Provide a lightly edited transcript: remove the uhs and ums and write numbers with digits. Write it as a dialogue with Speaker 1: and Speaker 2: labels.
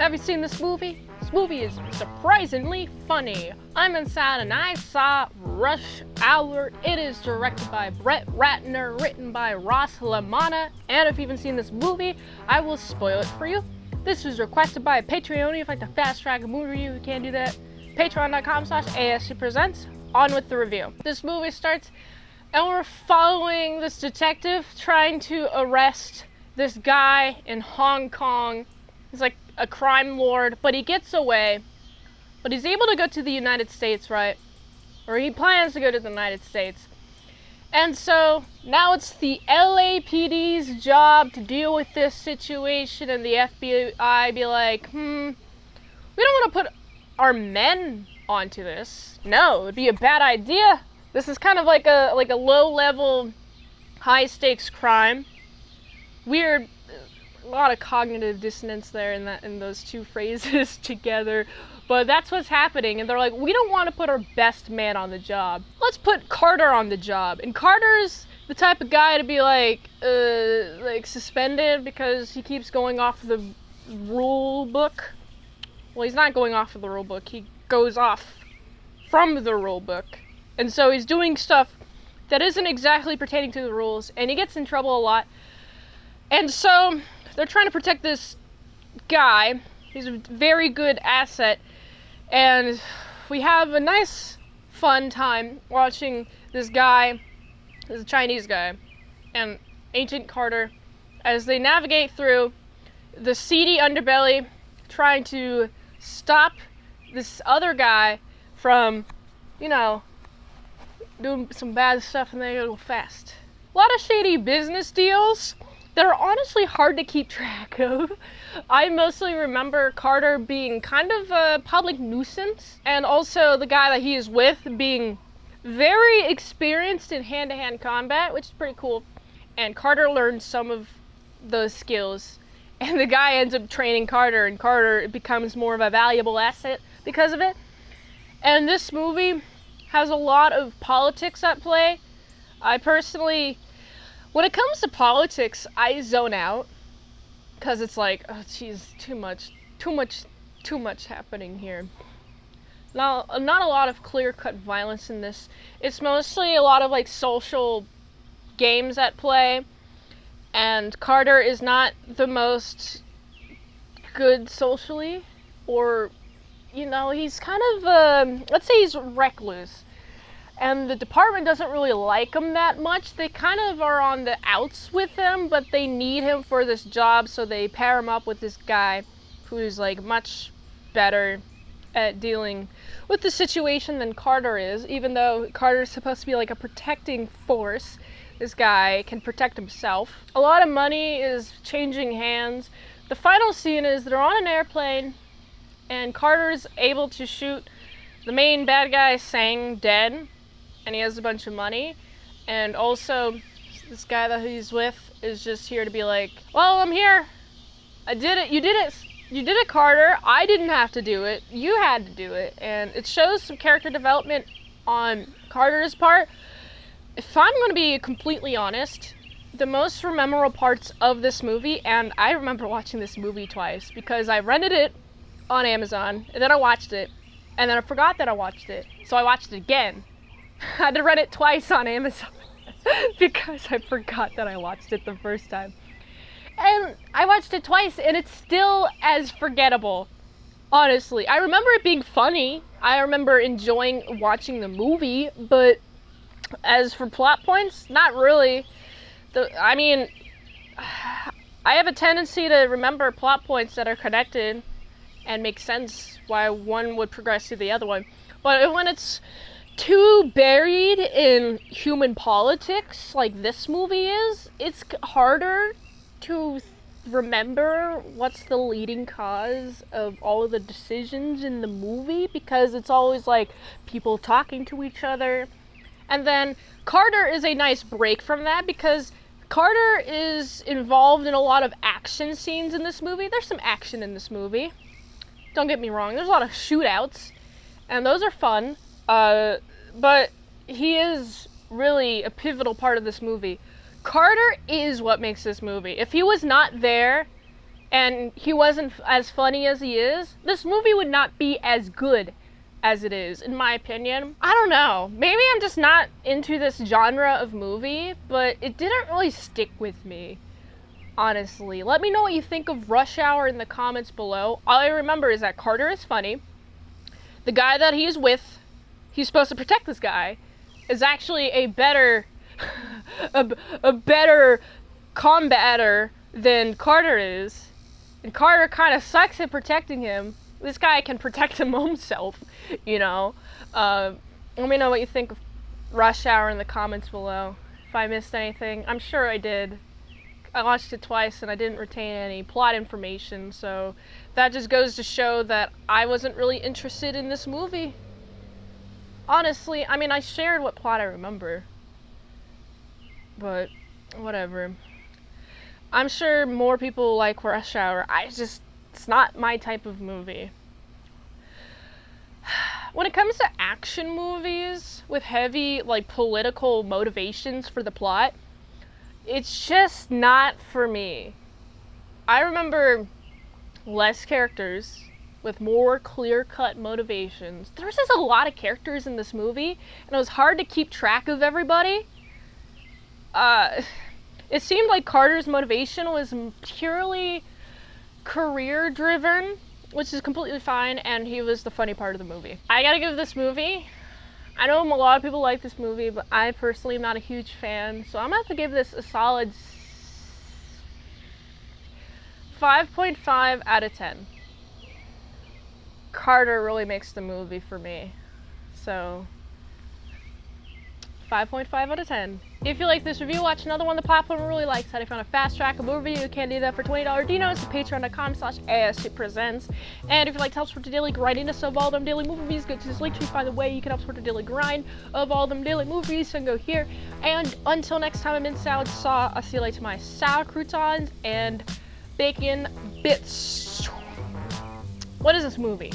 Speaker 1: Have you seen this movie? This movie is surprisingly funny. I'm inside and I saw Rush Hour. It is directed by Brett Ratner, written by Ross Lamanna, and if you haven't seen this movie, I will spoil it for you. This was requested by a Patreon. If you'd like to fast track a movie review, you can do that. Patreon.com/ASEPresents. On with the review. This movie starts and we're following this detective trying to arrest this guy in Hong Kong. He's like a crime lord, but he gets away. But he's able to go to the United States, right? Or he plans to go to the United States. And so now it's the LAPD's job to deal with this situation, and the FBI be like, we don't want to put our men onto this. No, it'd be a bad idea. This is kind of like a low-level, high-stakes crime. Weird, a lot of cognitive dissonance there in those two phrases together. But that's what's happening, and they're like, we don't want to put our best man on the job. Let's put Carter on the job. And Carter's the type of guy to be like suspended because he keeps going off the rule book. Well, he's not going off of the rule book. He goes off from the rule book. And so he's doing stuff that isn't exactly pertaining to the rules, and he gets in trouble a lot. And so they're trying to protect this guy. He's a very good asset. And we have a nice, fun time watching this guy, this Chinese guy, and Agent Carter, as they navigate through the seedy underbelly, trying to stop this other guy from, doing some bad stuff, and they go fast. A lot of shady business deals that are honestly hard to keep track of. I mostly remember Carter being kind of a public nuisance, and also the guy that he is with being very experienced in hand-to-hand combat, which is pretty cool. And Carter learns some of those skills, and the guy ends up training Carter, and Carter becomes more of a valuable asset because of it. And this movie has a lot of politics at play. I personally, when it comes to politics, I zone out, because it's like, oh geez, too much happening here. Not a lot of clear-cut violence in this. It's mostly a lot of like social games at play, and Carter is not the most good socially, or he's kind of, let's say he's recluse. And the department doesn't really like him that much. They kind of are on the outs with him, but they need him for this job, so they pair him up with this guy who's like much better at dealing with the situation than Carter is. Even though Carter's supposed to be like a protecting force, this guy can protect himself. A lot of money is changing hands. The final scene is they're on an airplane, and Carter's able to shoot the main bad guy, Sang, dead. And he has a bunch of money, and also this guy that he's with is just here to be like, well, I'm here, I did it, you did it, Carter, I didn't have to do it, you had to do it. And it shows some character development on Carter's part. If I'm going to be completely honest, the most memorable parts of this movie, and I remember watching this movie twice, because I rented it on Amazon, and then I watched it, and then I forgot that I watched it, so I watched it again. I had to rent it twice on Amazon because I forgot that I watched it the first time. And I watched it twice, and it's still as forgettable, honestly. I remember it being funny. I remember enjoying watching the movie, but as for plot points, not really. I have a tendency to remember plot points that are connected and make sense why one would progress to the other one. But when it's too buried in human politics like this movie is, it's harder to remember what's the leading cause of all of the decisions in the movie, because it's always like people talking to each other. And then Carter is a nice break from that, because Carter is involved in a lot of action scenes in this movie. There's some action in this movie, don't get me wrong, there's a lot of shootouts, and those are fun. But he is really a pivotal part of this movie. Carter is what makes this movie. If he was not there, and he wasn't as funny as he is, this movie would not be as good as it is, in my opinion. I don't know. Maybe I'm just not into this genre of movie, but it didn't really stick with me, honestly. Let me know what you think of Rush Hour in the comments below. All I remember is that Carter is funny. The guy that he's with, he's supposed to protect this guy, is actually a better a better combatter than Carter is. And Carter kind of sucks at protecting him. This guy can protect him himself, you know. Let me know what you think of Rush Hour in the comments below. If I missed anything, I'm sure I did. I watched it twice and I didn't retain any plot information, so that just goes to show that I wasn't really interested in this movie. Honestly, I mean, I shared what plot I remember, but whatever. I'm sure more people like Rush Hour. It's not my type of movie. When it comes to action movies with heavy, like, political motivations for the plot, it's just not for me. I remember less characters with more clear-cut motivations. There's just a lot of characters in this movie, and it was hard to keep track of everybody. It seemed like Carter's motivation was purely career-driven, which is completely fine, and he was the funny part of the movie. I gotta give this movie, I know a lot of people like this movie, but I personally am not a huge fan, so I'm gonna have to give this a solid 5.5 out of 10. Carter really makes the movie for me, so 5.5 out of 10. If you like this review, watch another one the platform really likes. How to find a fast track a movie, you can do that for $20. Do you know it's patreon.com/ASEPresents. And if you'd like to help support the daily grinding of all them daily movies, go to this link tree, find the way you can help support the daily grind of all them daily movies, so go here. And until next time, I'm in salad saw. I'll see you later, my sour croutons and bacon bits. What is this movie?